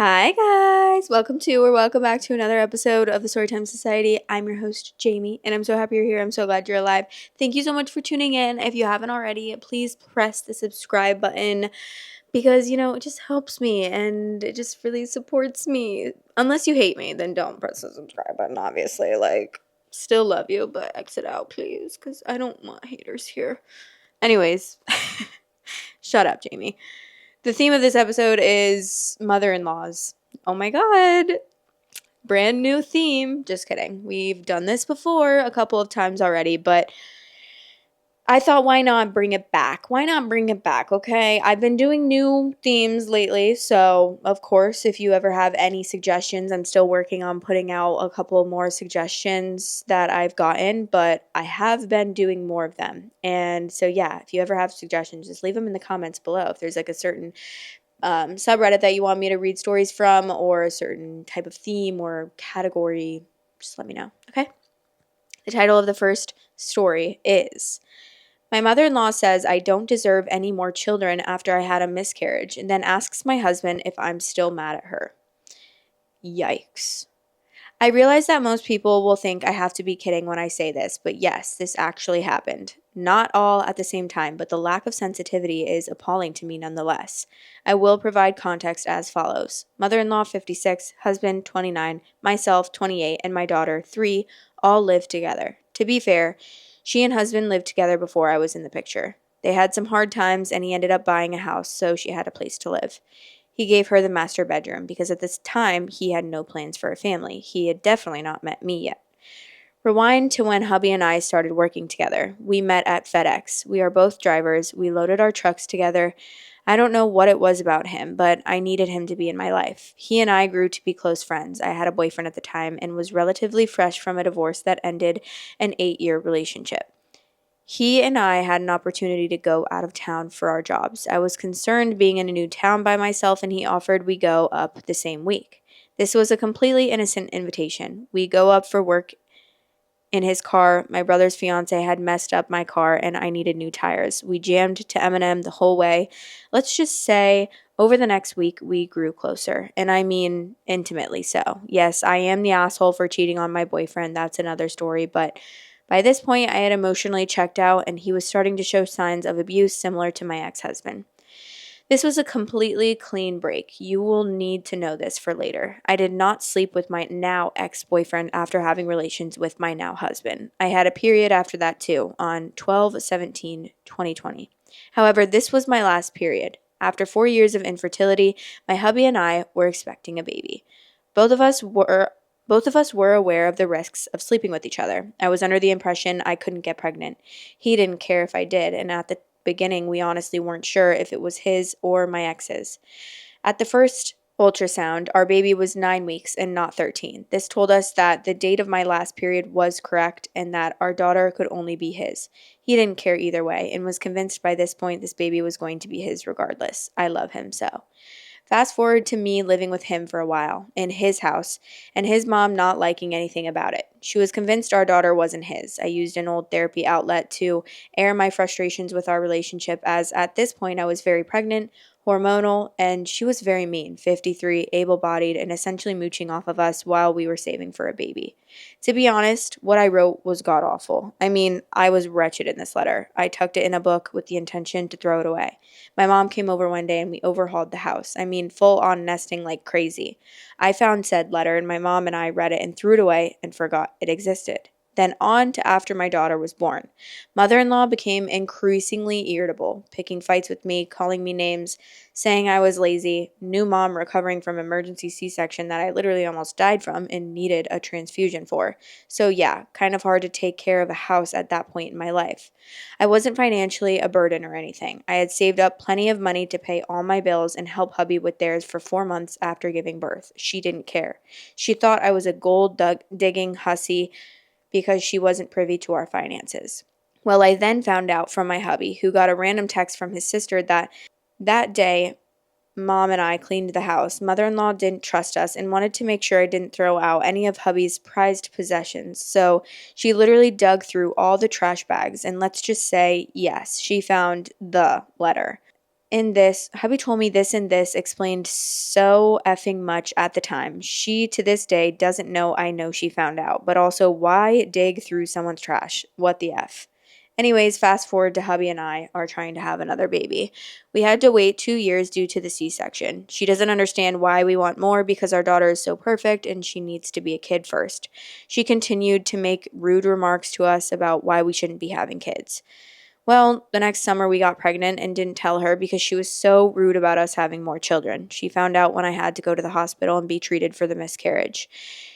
Hi guys, welcome back to another episode of the Storytime Society. I'm your host Jamie, and I'm so happy you're here. I'm so glad you're alive. Thank you so much for tuning in. If you haven't already, please press the subscribe button because it just helps me and it just really supports me. Unless you hate me, then don't press the subscribe button. Obviously, still love you, but exit out please, because I don't want haters here. Anyways, shut up, Jamie. The theme of this episode is mother-in-laws. Oh my god. Brand new theme. Just kidding. We've done this before a couple of times already, but I thought, why not bring it back? Why not bring it back, okay? I've been doing new themes lately, so of course, if you ever have any suggestions, I'm still working on putting out a couple more suggestions that I've gotten, but I have been doing more of them. And so, yeah, if you ever have suggestions, just leave them in the comments below. If there's a certain subreddit that you want me to read stories from or a certain type of theme or category, just let me know, okay? The title of the first story is... My mother-in-law says I don't deserve any more children after I had a miscarriage and then asks my husband if I'm still mad at her. Yikes. I realize that most people will think I have to be kidding when I say this, but yes, this actually happened. Not all at the same time, but the lack of sensitivity is appalling to me nonetheless. I will provide context as follows. Mother-in-law 56, husband 29, myself 28, and my daughter 3 all live together. To be fair, she and husband lived together before I was in the picture. They had some hard times and he ended up buying a house, so she had a place to live. He gave her the master bedroom because at this time he had no plans for a family. He had definitely not met me yet. Rewind to when hubby and I started working together. We met at FedEx. We are both drivers. We loaded our trucks together. I don't know what it was about him, but I needed him to be in my life. He and I grew to be close friends. I had a boyfriend at the time and was relatively fresh from a divorce that ended an 8-year relationship. He and I had an opportunity to go out of town for our jobs. I was concerned being in a new town by myself, and he offered we go up the same week. This was a completely innocent invitation. We go up for work in his car. My brother's fiance had messed up my car, and I needed new tires. We jammed to Eminem the whole way. Let's just say over the next week, we grew closer, and I mean intimately so. Yes, I am the asshole for cheating on my boyfriend. That's another story, but by this point, I had emotionally checked out, and he was starting to show signs of abuse similar to my ex-husband. This was a completely clean break. You will need to know this for later. I did not sleep with my now ex-boyfriend after having relations with my now husband. I had a period after that too, on 12/17/2020. However, this was my last period. After 4 years of infertility, my hubby and I were expecting a baby. Both of us were aware of the risks of sleeping with each other. I was under the impression I couldn't get pregnant. He didn't care if I did, and at the beginning, we honestly weren't sure if it was his or my ex's. At the first ultrasound, our baby was 9 weeks and not 13. This told us that the date of my last period was correct and that our daughter could only be his. He didn't care either way and was convinced by this point this baby was going to be his regardless. I love him so. Fast forward to me living with him for a while, in his house, and his mom not liking anything about it. She was convinced our daughter wasn't his. I used an old therapy outlet to air my frustrations with our relationship, as at this point I was very pregnant, hormonal, and she was very mean, 53, able-bodied, and essentially mooching off of us while we were saving for a baby. To be honest, what I wrote was god-awful. I mean, I was wretched in this letter. I tucked it in a book with the intention to throw it away. My mom came over one day and we overhauled the house. I mean, full-on nesting like crazy. I found said letter and my mom and I read it and threw it away and forgot it existed. Then on to after my daughter was born. Mother-in-law became increasingly irritable, picking fights with me, calling me names, saying I was lazy, new mom recovering from emergency C-section that I literally almost died from and needed a transfusion for. So yeah, kind of hard to take care of a house at that point in my life. I wasn't financially a burden or anything. I had saved up plenty of money to pay all my bills and help hubby with theirs for 4 months after giving birth. She didn't care. She thought I was a gold-digging hussy because she wasn't privy to our finances. Well, I then found out from my hubby, who got a random text from his sister that day Mom and I cleaned the house. Mother-in-law didn't trust us and wanted to make sure I didn't throw out any of hubby's prized possessions. So she literally dug through all the trash bags and let's just say, yes, she found the letter. hubby told me this and this explained so effing much at the time. She, to this day, doesn't know I know she found out. But also, why dig through someone's trash? What the F? Anyways, fast forward to hubby and I are trying to have another baby. We had to wait 2 years due to the C-section. She doesn't understand why we want more because our daughter is so perfect and she needs to be a kid first. She continued to make rude remarks to us about why we shouldn't be having kids. Well, the next summer we got pregnant and didn't tell her because she was so rude about us having more children. She found out when I had to go to the hospital and be treated for the miscarriage.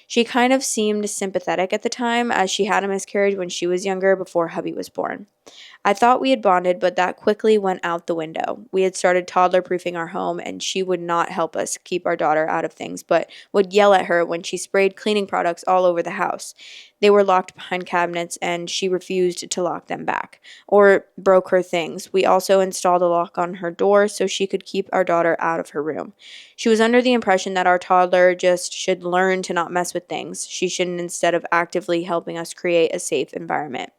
She kind of seemed sympathetic at the time as she had a miscarriage when she was younger before hubby was born. I thought we had bonded, but that quickly went out the window. We had started toddler proofing our home, and she would not help us keep our daughter out of things, but would yell at her when she sprayed cleaning products all over the house. They were locked behind cabinets, and she refused to lock them back, or broke her things. We also installed a lock on her door so she could keep our daughter out of her room. She was under the impression that our toddler just should learn to not mess with things. She shouldn't, instead of actively helping us create a safe environment.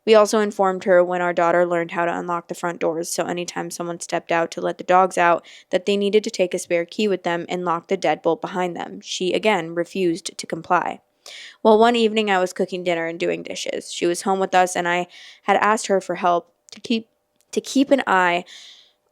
We also informed her when our daughter learned how to unlock the front doors, so anytime someone stepped out to let the dogs out, that they needed to take a spare key with them and lock the deadbolt behind them. She, again, refused to comply. Well, one evening I was cooking dinner and doing dishes. She was home with us, and I had asked her for help to keep an eye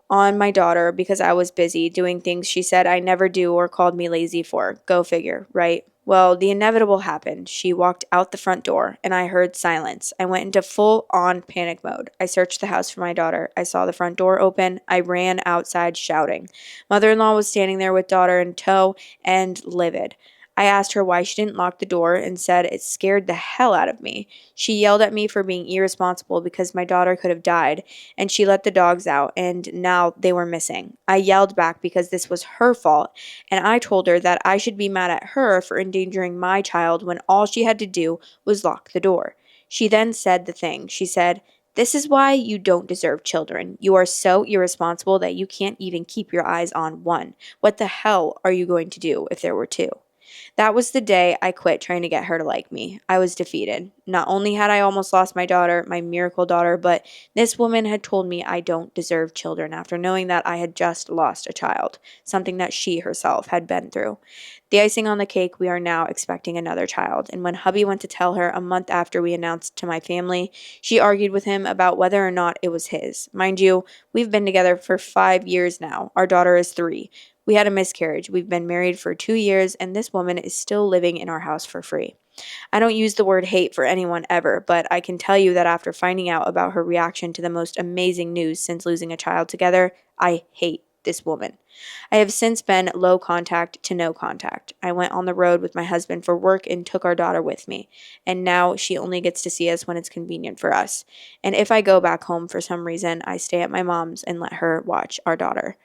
on my daughter because I was busy doing things she said I never do or called me lazy for. Go figure, right? Well, the inevitable happened. She walked out the front door, and I heard silence. I went into full-on panic mode. I searched the house for my daughter. I saw the front door open. I ran outside shouting. Mother-in-law was standing there with daughter in tow and livid. I asked her why she didn't lock the door and said it scared the hell out of me. She yelled at me for being irresponsible because my daughter could have died, and she let the dogs out, and now they were missing. I yelled back because this was her fault, and I told her that I should be mad at her for endangering my child when all she had to do was lock the door. She then said the thing. She said, "This is why you don't deserve children. You are so irresponsible that you can't even keep your eyes on one. What the hell are you going to do if there were two?" That was the day I quit trying to get her to like me. I was defeated. Not only had I almost lost my daughter, my miracle daughter, but this woman had told me I don't deserve children after knowing that I had just lost a child, something that she herself had been through. The icing on the cake, we are now expecting another child. And when hubby went to tell her a month after we announced to my family, she argued with him about whether or not it was his. Mind you, we've been together for 5 years now. Our daughter is 3. We had a miscarriage. We've been married for 2 years, and this woman is still living in our house for free. I don't use the word hate for anyone ever, but I can tell you that after finding out about her reaction to the most amazing news since losing a child together, I hate this woman. I have since been low contact to no contact. I went on the road with my husband for work and took our daughter with me, and now she only gets to see us when it's convenient for us. And if I go back home for some reason, I stay at my mom's and let her watch our daughter.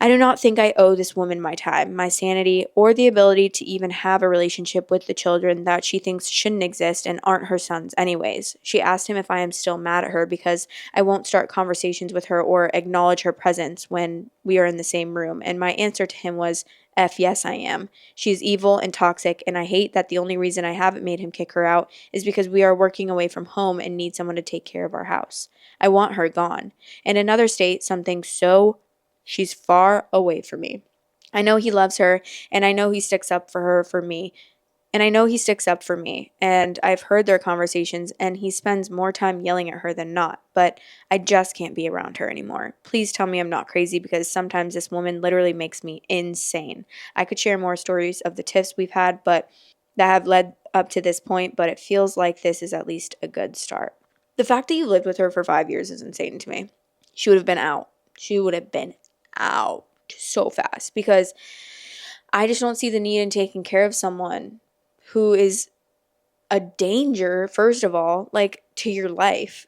I do not think I owe this woman my time, my sanity, or the ability to even have a relationship with the children that she thinks shouldn't exist and aren't her sons anyways. She asked him if I am still mad at her because I won't start conversations with her or acknowledge her presence when we are in the same room, and my answer to him was, F yes, I am. She's evil and toxic, and I hate that the only reason I haven't made him kick her out is because we are working away from home and need someone to take care of our house. I want her gone. In another state, something so she's far away from me. I know he loves her, and I know he sticks up for her for me. And I know he sticks up for me, and I've heard their conversations, and he spends more time yelling at her than not, but I just can't be around her anymore. Please tell me I'm not crazy because sometimes this woman literally makes me insane. I could share more stories of the tiffs we've had, but that have led up to this point, but it feels like this is at least a good start. The fact that you lived with her for 5 years is insane to me. She would have been out. She would have been out so fast because I just don't see the need in taking care of someone who is a danger, first of all, like to your life.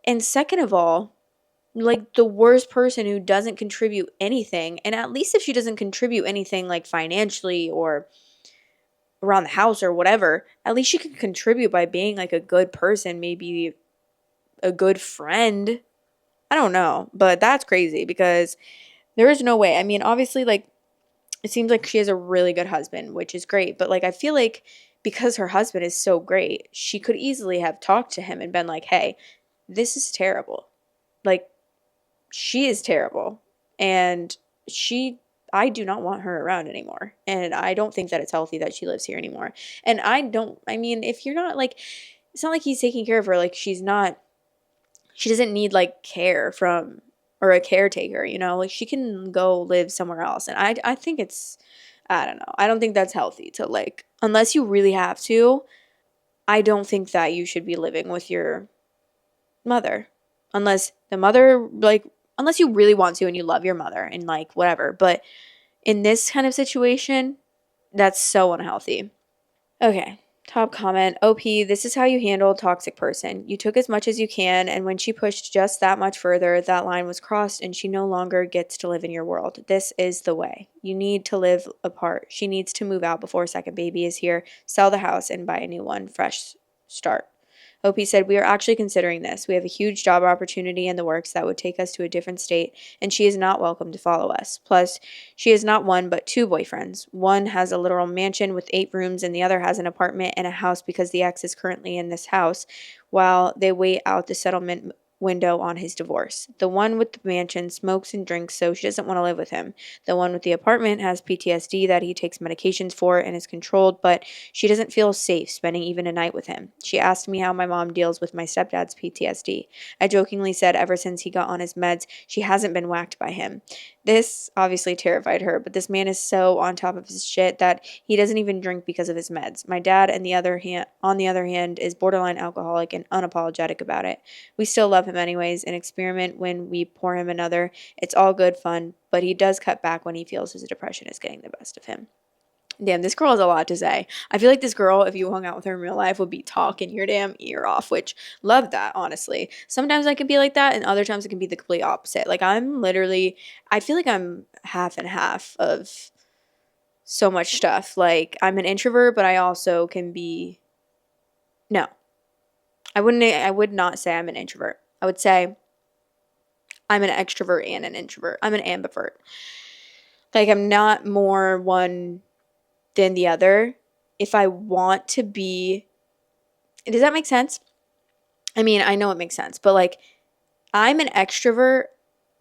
And second of all, like the worst person who doesn't contribute anything. And at least if she doesn't contribute anything like financially or around the house or whatever, at least she can contribute by being like a good person, maybe a good friend. I don't know, but that's crazy because there is no way. I mean, obviously, like, it seems like she has a really good husband, which is great. But, like, I feel like because her husband is so great, she could easily have talked to him and been like, hey, this is terrible. Like, she is terrible. And I do not want her around anymore. And I don't think that it's healthy that she lives here anymore. And I mean, if you're not like, it's not like he's taking care of her. Like, she doesn't need like care from, or a caretaker, you know, like she can go live somewhere else. And I think I don't know. I don't think that's healthy to like, unless you really have to, I don't think that you should be living with your mother. Unless the mother, like, unless you really want to and you love your mother and like whatever. But in this kind of situation, that's so unhealthy. Okay. Top comment. OP, this is how you handle a toxic person. You took as much as you can, and when she pushed just that much further, that line was crossed and she no longer gets to live in your world. This is the way. You need to live apart. She needs to move out before a second baby is here, sell the house, and buy a new one. Fresh start. OP said, we are actually considering this. We have a huge job opportunity in the works that would take us to a different state, and she is not welcome to follow us. Plus, she has not one but two boyfriends. One has a literal mansion with 8 rooms, and the other has an apartment and a house because the ex is currently in this house while they wait out the settlement window on his divorce. The one with the mansion smokes and drinks, so she doesn't want to live with him. The one with the apartment has PTSD that he takes medications for and is controlled, but she doesn't feel safe spending even a night with him. She asked me how my mom deals with my stepdad's PTSD. I jokingly said ever since he got on his meds, she hasn't been whacked by him. This obviously terrified her, but this man is so on top of his shit that he doesn't even drink because of his meds. My dad, on the other hand, is borderline alcoholic and unapologetic about it. We still love him anyways and experiment when we pour him another. It's all good fun, but he does cut back when he feels his depression is getting the best of him. Damn, this girl has a lot to say. I feel like this girl, if you hung out with her in real life, would be talking your damn ear off, which love that, honestly. Sometimes I can be like that, and other times it can be the complete opposite. Like, I feel like I'm half and half of so much stuff. Like, I'm an introvert, but I also can be, no, I would not say I'm an introvert. I would say I'm an extrovert and an introvert. I'm an ambivert. Like, I'm not more one than the other. If I want to be, does that make sense? I mean, I know it makes sense, but like, I'm an extrovert,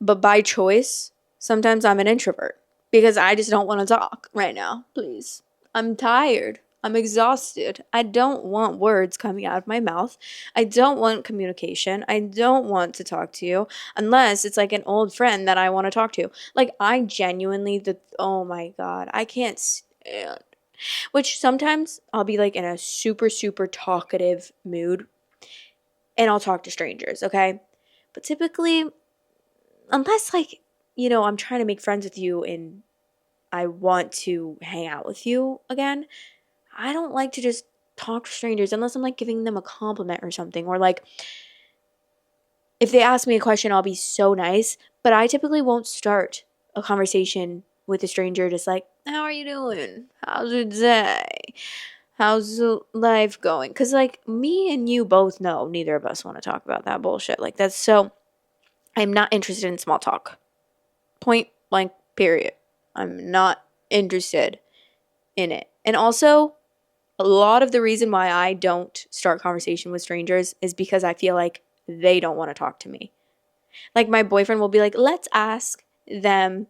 but by choice, sometimes I'm an introvert because I just don't want to talk right now. Please. I'm tired. I'm exhausted. I don't want words coming out of my mouth. I don't want communication. I don't want to talk to you unless it's like an old friend that I want to talk to. Like, I genuinely, oh my God, I can't stand. Which sometimes I'll be like in a super, super talkative mood and I'll talk to strangers, okay? But typically, unless like, you know, I'm trying to make friends with you and I want to hang out with you again, I don't like to just talk to strangers unless I'm like giving them a compliment or something. Or like, if they ask me a question, I'll be so nice, but I typically won't start a conversation with a stranger just like, how are you doing? How's your day? How's life going? Because, like, me and you both know neither of us want to talk about that bullshit. Like, that's so, I'm not interested in small talk. Point blank, period. I'm not interested in it. And also, a lot of the reason why I don't start conversation with strangers is because I feel like they don't want to talk to me. Like, my boyfriend will be like, let's ask them,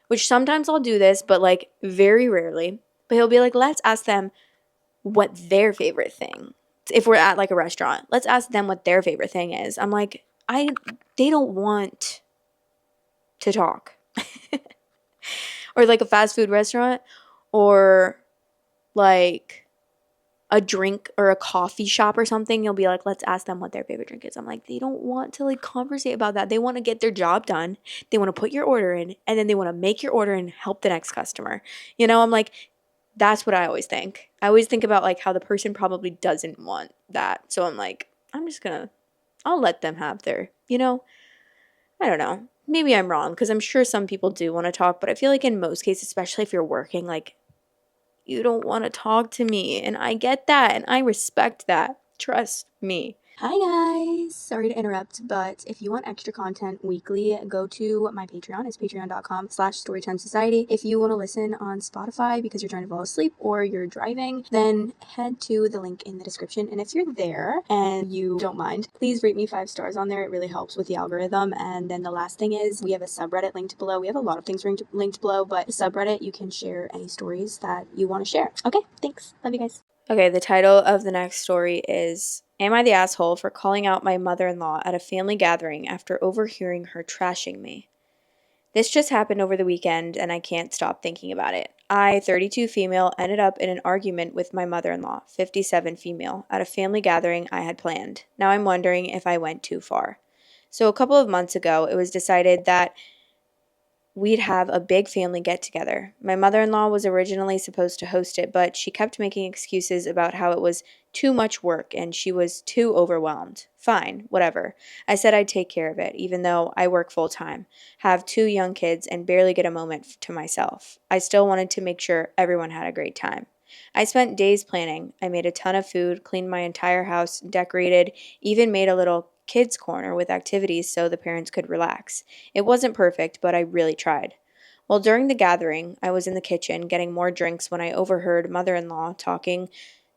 which sometimes I'll do this, but like very rarely. But he'll be like, let's ask them what their favorite thing. If we're at like a restaurant, let's ask them what their favorite thing is. I'm like, they don't want to talk. Or like a fast food restaurant or like a drink or a coffee shop or something, you'll be like, let's ask them what their favorite drink is. I'm like, they don't want to like conversate about that. They want to get their job done. They want to put your order in and then they want to make your order and help the next customer. You know, I'm like, that's what I always think. I always think about like how the person probably doesn't want that. So I'm like, I'll let them have their, you know, I don't know. Maybe I'm wrong because I'm sure some people do want to talk, but I feel like in most cases, especially if you're working, like, you don't want to talk to me. And I get that. And I respect that. Trust me. Hi guys! Sorry to interrupt, but if you want extra content weekly, go to my Patreon. It's patreon.com/storytimesociety. If you want to listen on Spotify because you're trying to fall asleep or you're driving, then head to the link in the description. And if you're there and you don't mind, please rate me 5 stars on there. It really helps with the algorithm. And then the last thing is we have a subreddit linked below. We have a lot of things linked below, but the subreddit, you can share any stories that you want to share. Okay, thanks. Love you guys. Okay, the title of the next story is, Am I the asshole for calling out my mother-in-law at a family gathering after overhearing her trashing me? This just happened over the weekend, and I can't stop thinking about it. I, 32 female, ended up in an argument with my mother-in-law, 57 female, at a family gathering I had planned. Now I'm wondering if I went too far. So a couple of months ago, it was decided that we'd have a big family get-together. My mother-in-law was originally supposed to host it, but she kept making excuses about how it was too much work and she was too overwhelmed. Fine, whatever. I said I'd take care of it, even though I work full-time, have 2 young kids, and barely get a moment to myself. I still wanted to make sure everyone had a great time. I spent days planning. I made a ton of food, cleaned my entire house, decorated, even made a little kids' corner with activities so the parents could relax. It wasn't perfect, but I really tried. Well, during the gathering, I was in the kitchen getting more drinks when I overheard mother-in-law talking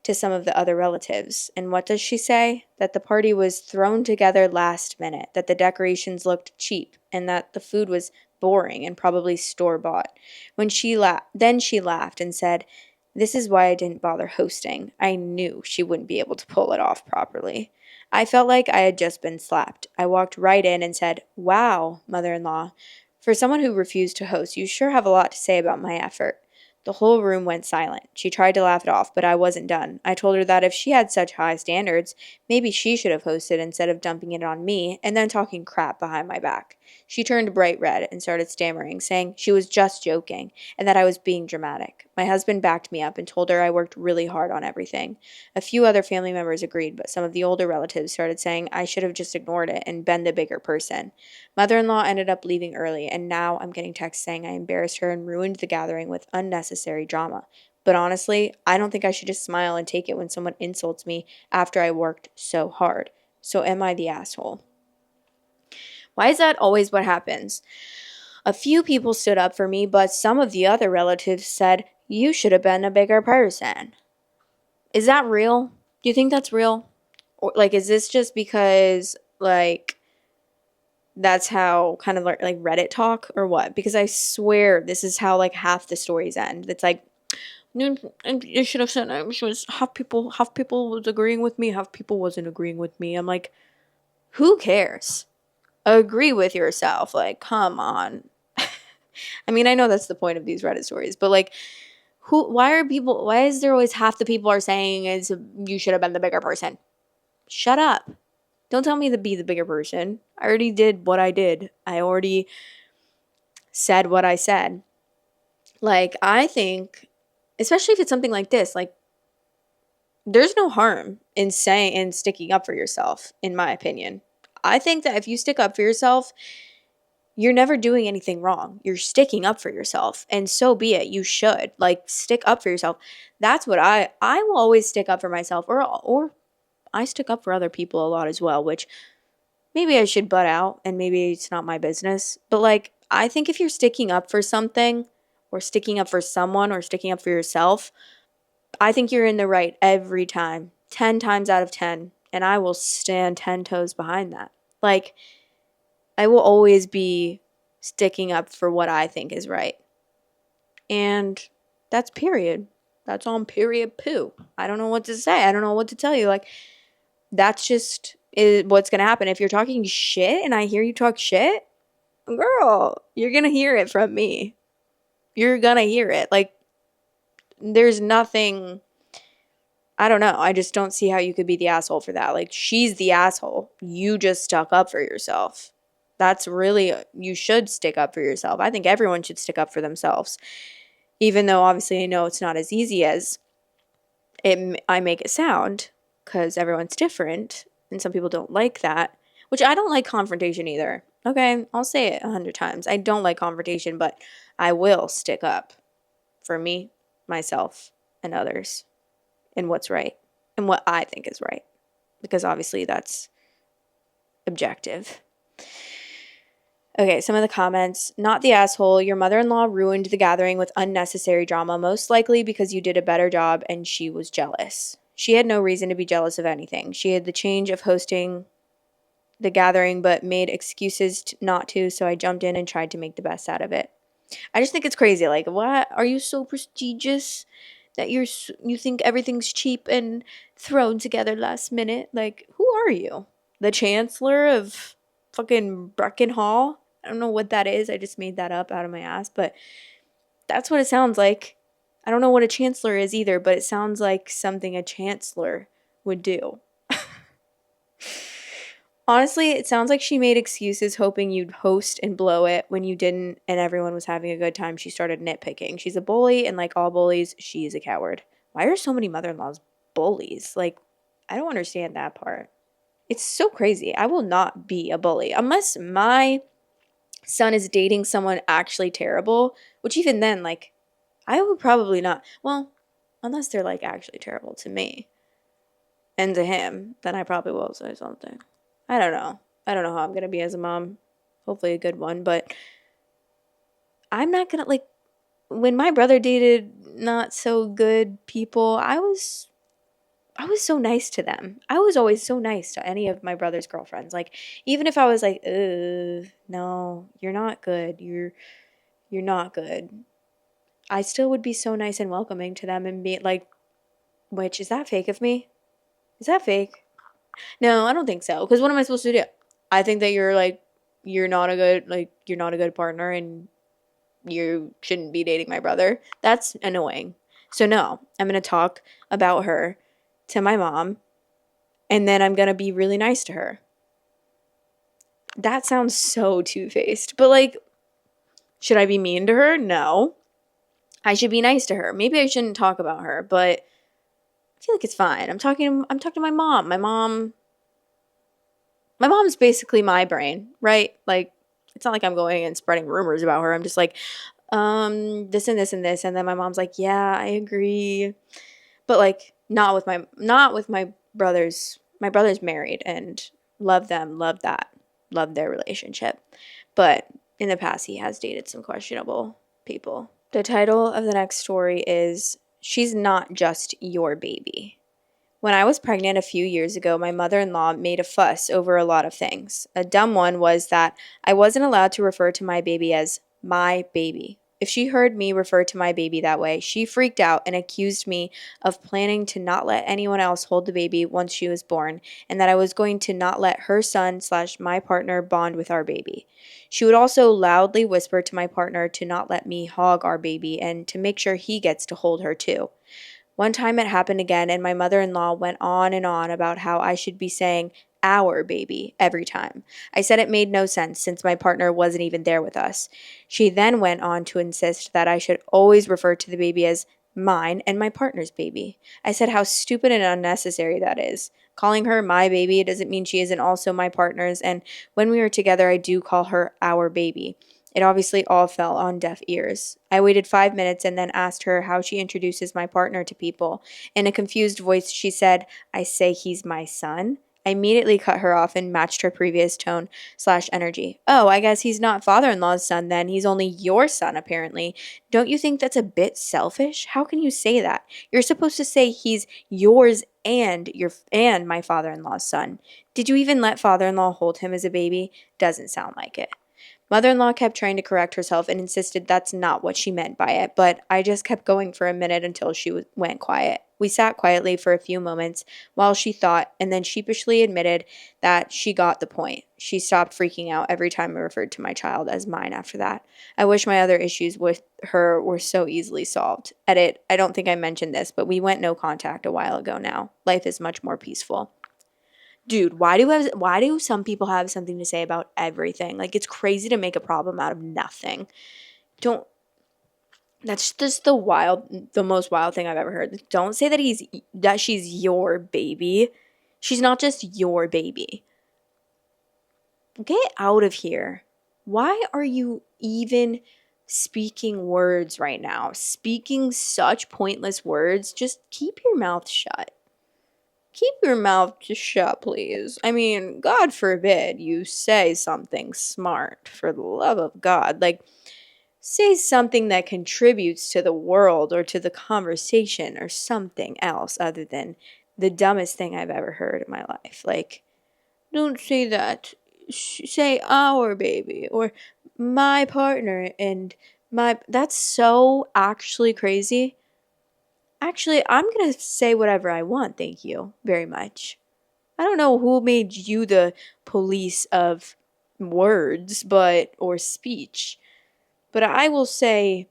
to some of the other relatives. And what does she say? That the party was thrown together last minute, that the decorations looked cheap, and that the food was boring and probably store-bought. Then she laughed and said, "This is why I didn't bother hosting. I knew she wouldn't be able to pull it off properly." I felt like I had just been slapped. I walked right in and said, "Wow, mother-in-law. For someone who refused to host, you sure have a lot to say about my effort." The whole room went silent. She tried to laugh it off, but I wasn't done. I told her that if she had such high standards, maybe she should have hosted instead of dumping it on me and then talking crap behind my back. She turned bright red and started stammering, saying she was just joking and that I was being dramatic. My husband backed me up and told her I worked really hard on everything. A few other family members agreed, but some of the older relatives started saying I should have just ignored it and been the bigger person. Mother-in-law ended up leaving early, and now I'm getting texts saying I embarrassed her and ruined the gathering with unnecessary drama. But honestly, I don't think I should just smile and take it when someone insults me after I worked so hard. So am I the asshole? Why is that always what happens? A few people stood up for me, but some of the other relatives said, "You should have been a bigger person." Is that real? Do you think that's real? Or is this just because that's how kind of like Reddit talk or what? Because I swear this is how half the stories end. It's like, "No, I should have said she was half people was agreeing with me, half people wasn't agreeing with me." I'm like, who cares? Agree with yourself. Come on. I mean, I know that's the point of these Reddit stories, but why is there always half the people are saying is you should have been the bigger person? Shut up. Don't tell me to be the bigger person. I already did what I did. I already said what I said. I think, especially if it's something like this, there's no harm in saying and sticking up for yourself, in my opinion. I think that if you stick up for yourself, you're never doing anything wrong. You're sticking up for yourself, and so be it. You should stick up for yourself. That's what I will always stick up for myself, or I stick up for other people a lot as well, which maybe I should butt out and maybe it's not my business. But I think if you're sticking up for something or sticking up for someone or sticking up for yourself, I think you're in the right every time. 10 times out of 10, and I will stand 10 toes behind that. I will always be sticking up for what I think is right. And that's period. That's on period poo. I don't know what to say. I don't know what to tell you. That's just what's going to happen. If you're talking shit and I hear you talk shit, girl, you're going to hear it from me. You're going to hear it. There's nothing, I don't know. I just don't see how you could be the asshole for that. She's the asshole. You just stuck up for yourself. That's really, you should stick up for yourself. I think everyone should stick up for themselves. Even though obviously I know it's not as easy as I make it sound, because everyone's different and some people don't like that, which I don't like confrontation either. Okay, I'll say it 100 times. I don't like confrontation, but I will stick up for me, myself, and others, and what's right and what I think is right. because obviously that's objective. Okay, some of the comments. Not the asshole. Your mother-in-law ruined the gathering with unnecessary drama, most likely because you did a better job and she was jealous. She had no reason to be jealous of anything. She had the change of hosting the gathering but made excuses not to, so I jumped in and tried to make the best out of it. I just think it's crazy. Like, what? Are you so prestigious that you think everything's cheap and thrown together last minute? Like, who are you? The chancellor of fucking Brecken Hall? I don't know what that is. I just made that up out of my ass, but that's what it sounds like. I don't know what a chancellor is either, but it sounds like something a chancellor would do. Honestly, it sounds like she made excuses hoping you'd host and blow it when you didn't and everyone was having a good time. She started nitpicking. She's a bully, and like all bullies, she's a coward. Why are so many mother-in-laws bullies? Like, I don't understand that part. It's so crazy. I will not be a bully unless my son is dating someone actually terrible, which even then, like, I would probably not. Well, unless they're like actually terrible to me and to him, then I probably will say something. I don't know. I don't know how I'm going to be as a mom. Hopefully a good one, but I'm not going to, like, when my brother dated not so good people, I was so nice to them. I was always so nice to any of my brother's girlfriends. Like, even if I was like, no, you're not good. You're not good. I still would be so nice and welcoming to them and be like, which, is that fake of me? Is that fake? No, I don't think so. Because what am I supposed to do? I think that you're not a good partner and you shouldn't be dating my brother. That's annoying. So no, I'm going to talk about her to my mom and then I'm going to be really nice to her. That sounds so two-faced. But like, should I be mean to her? No. I should be nice to her. Maybe I shouldn't talk about her, but I feel like it's fine. I'm talking to my mom. My mom's basically my brain, right? Like, it's not like I'm going and spreading rumors about her. I'm just like, this and this and this. And then my mom's like, yeah, I agree. But like, not with my brothers. My brother's married and love them, love that, love their relationship. But in the past, he has dated some questionable people. The title of the next story is She's Not Just Your Baby. When I was pregnant a few years ago, my mother-in-law made a fuss over a lot of things. A dumb one was that I wasn't allowed to refer to my baby as my baby. If she heard me refer to my baby that way, she freaked out and accused me of planning to not let anyone else hold the baby once she was born, and that I was going to not let her son/my partner bond with our baby. She would also loudly whisper to my partner to not let me hog our baby and to make sure he gets to hold her too. One time it happened again, and my mother-in-law went on and on about how I should be saying our baby every time. I said it made no sense since my partner wasn't even there with us. She then went on to insist that I should always refer to the baby as mine and my partner's baby. I said how stupid and unnecessary that is. Calling her my baby doesn't mean she isn't also my partner's, and when we were together, I do call her our baby. It obviously all fell on deaf ears. I waited 5 minutes and then asked her how she introduces my partner to people. In a confused voice, she said, I say he's my son. I immediately cut her off and matched her previous tone/energy. Oh, I guess he's not father-in-law's son then. He's only your son, apparently. Don't you think that's a bit selfish? How can you say that? You're supposed to say he's yours and my father-in-law's son. Did you even let father-in-law hold him as a baby? Doesn't sound like it. Mother-in-law kept trying to correct herself and insisted that's not what she meant by it, but I just kept going for a minute until she went quiet. We sat quietly for a few moments while she thought, and then sheepishly admitted that she got the point. She stopped freaking out every time I referred to my child as mine after that. I wish my other issues with her were so easily solved. Edit, I don't think I mentioned this, but we went no contact a while ago now. Life is much more peaceful. Dude, why do some people have something to say about everything? Like, it's crazy to make a problem out of nothing. That's just the most wild thing I've ever heard. Don't say that she's your baby. She's not just your baby. Get out of here. Why are you even speaking words right now? Speaking such pointless words. Just keep your mouth shut. keep your mouth shut, please. I mean, God forbid you say something smart, for the love of God. Like, say something that contributes to the world or to the conversation or something else other than the dumbest thing I've ever heard in my life. Like, don't say that. Say our baby or my partner and my. That's so actually crazy. Actually, I'm going to say whatever I want. Thank you very much. I don't know who made you the police of words, or speech, but I will say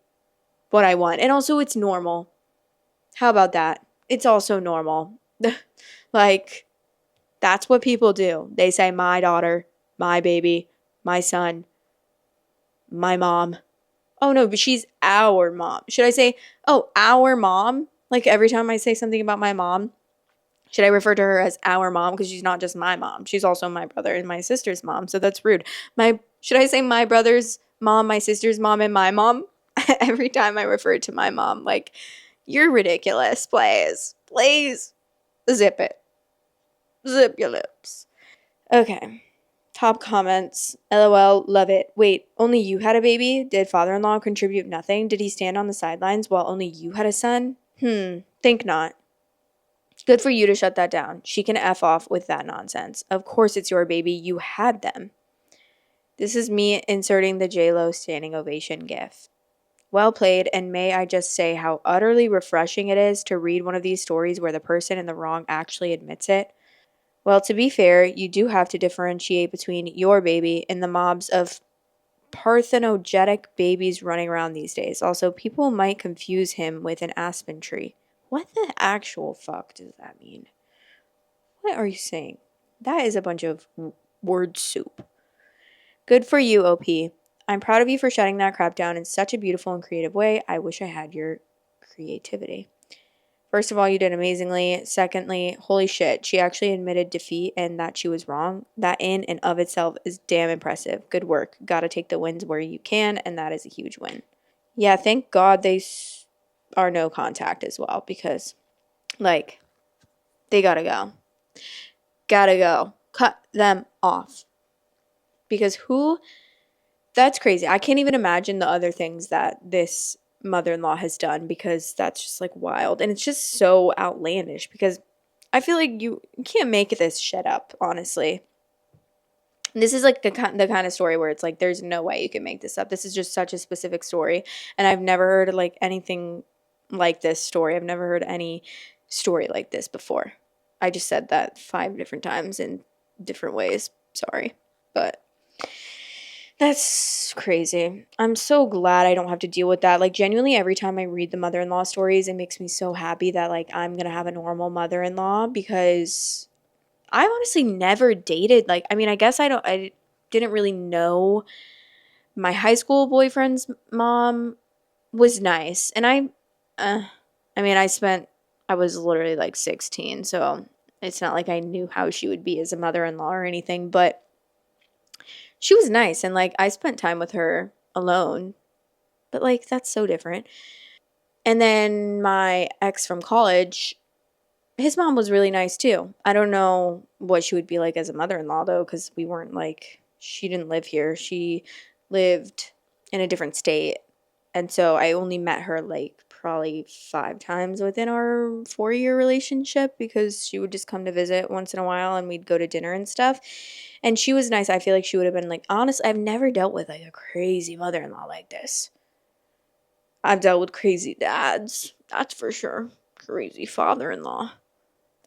what I want. And also, it's normal. How about that? It's also normal. Like, that's what people do. They say, my daughter, my baby, my son, my mom. Oh, no, but she's our mom. Should I say, oh, our mom? Like, every time I say something about my mom, should I refer to her as our mom? Because she's not just my mom. She's also my brother and my sister's mom. So that's rude. Should I say my brother's mom, my sister's mom, and my mom? Every time I refer to my mom, like, you're ridiculous. Please. Please. Zip it. Zip your lips. Okay. Top comments. LOL. Love it. Wait, only you had a baby? Did father-in-law contribute nothing? Did he stand on the sidelines while only you had a son? Think not. Good for you to shut that down. She can F off with that nonsense. Of course it's your baby. You had them. This is me inserting the J-Lo standing ovation gif. Well played, and may I just say how utterly refreshing it is to read one of these stories where the person in the wrong actually admits it. Well, to be fair, you do have to differentiate between your baby and the mobs of parthenogenetic babies running around these days. Also, people might confuse him with an aspen tree. What the actual fuck does that mean? What are you saying? That is a bunch of word soup. Good for you, OP. I'm proud of you for shutting that crap down in such a beautiful and creative way. I wish I had your creativity. First of all, you did amazingly. Secondly, holy shit, she actually admitted defeat and that she was wrong. That in and of itself is damn impressive. Good work. Gotta take the wins where you can, and that is a huge win. Yeah, thank God they are no contact as well, because, like, they gotta go. Gotta go. Cut them off. Because that's crazy. I can't even imagine the other things that this mother-in-law has done, because that's just like wild. And it's just so outlandish, because I feel like you can't make this shit up, honestly. This is like the kind of story where it's like there's no way you can make this up. This is just such a specific story, and I've never heard like anything like this story. I've never heard any story like this before. I just said that 5 different times in different ways. Sorry, but that's crazy. I'm so glad I don't have to deal with that. Like, genuinely, every time I read the mother-in-law stories, it makes me so happy that, like, I'm gonna have a normal mother-in-law, because I honestly never dated. Like, I mean, I guess I didn't really know. My high school boyfriend's mom was nice. And mean, I was literally like 16, so it's not like I knew how she would be as a mother-in-law or anything, but she was nice, and like I spent time with her alone. But like that's so different. And then my ex from college, his mom was really nice too. I don't know what she would be like as a mother-in-law though, cuz we weren't like, she didn't live here. She lived in a different state. And so I only met her like probably 5 times within our 4-year relationship, because she would just come to visit once in a while and we'd go to dinner and stuff. And she was nice. I feel like she would have been like, honest, I've never dealt with like a crazy mother-in-law like this. I've dealt with crazy dads, that's for sure. Crazy father-in-law.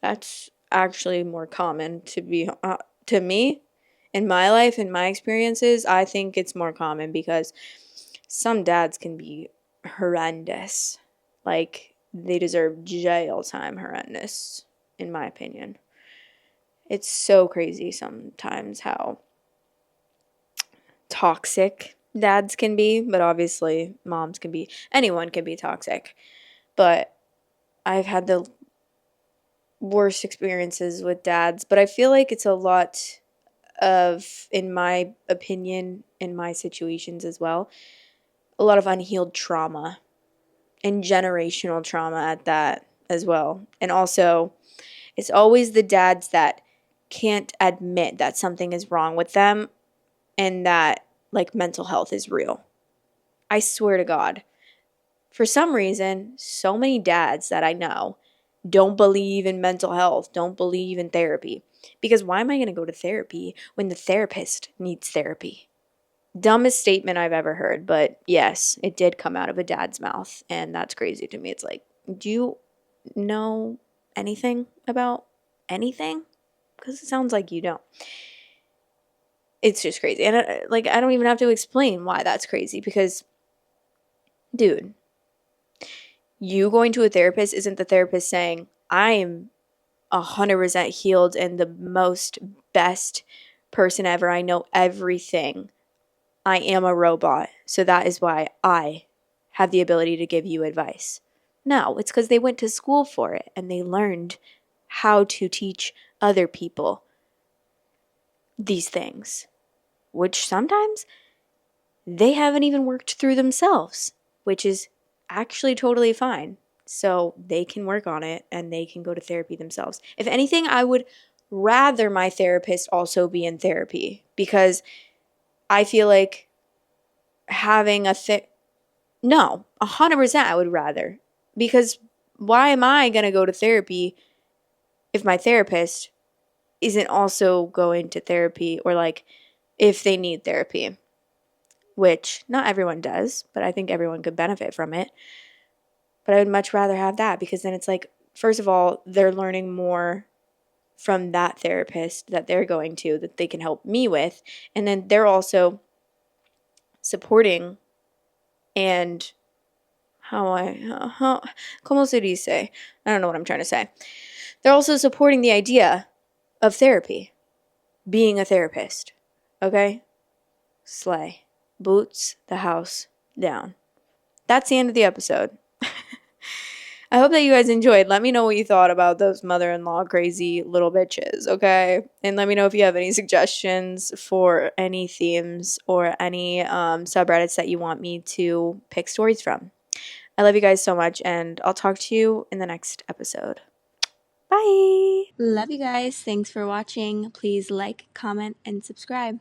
That's actually more common to me in my life, in my experiences. I think it's more common because some dads can be horrendous. Like, they deserve jail time horrendous, in my opinion. It's so crazy sometimes how toxic dads can be, but obviously moms can be, anyone can be toxic. But I've had the worst experiences with dads, but I feel like it's a lot of, in my opinion, in my situations as well, a lot of unhealed trauma and generational trauma at that as well. And also, It's always the dads that can't admit that something is wrong with them and that like mental health is real. I swear to God. For some reason, so many dads that I know don't believe in mental health, don't believe in therapy. Because why am I going to go to therapy when the therapist needs therapy? Dumbest statement I've ever heard, but yes, it did come out of a dad's mouth, and that's crazy to me. It's like, do you know anything about anything? Because it sounds like you don't. It's just crazy. And I don't even have to explain why that's crazy because, dude, you going to a therapist isn't the therapist saying, I am 100% healed and the most best person ever. I know everything. I am a robot. So that is why I have the ability to give you advice. No, it's because they went to school for it and they learned how to teach other people these things, which sometimes they haven't even worked through themselves, which is actually totally fine. So they can work on it and they can go to therapy themselves. If anything, I would rather my therapist also be in therapy because I feel like having no, 100% I would rather. Because why am I going to go to therapy if my therapist isn't also going to therapy or like if they need therapy? Which not everyone does, but I think everyone could benefit from it. But I would much rather have that because then it's like, first of all, they're learning more from that therapist that they're going to that they can help me with. And then they're also supporting and como se dice? I don't know what I'm trying to say. They're also supporting the idea of therapy, being a therapist. Okay? Slay. Boots the house down. That's the end of the episode. I hope that you guys enjoyed. Let me know what you thought about those mother-in-law crazy little bitches, okay? And let me know if you have any suggestions for any themes or any subreddits that you want me to pick stories from. I love you guys so much, and I'll talk to you in the next episode. Bye! Love you guys. Thanks for watching. Please like, comment, and subscribe.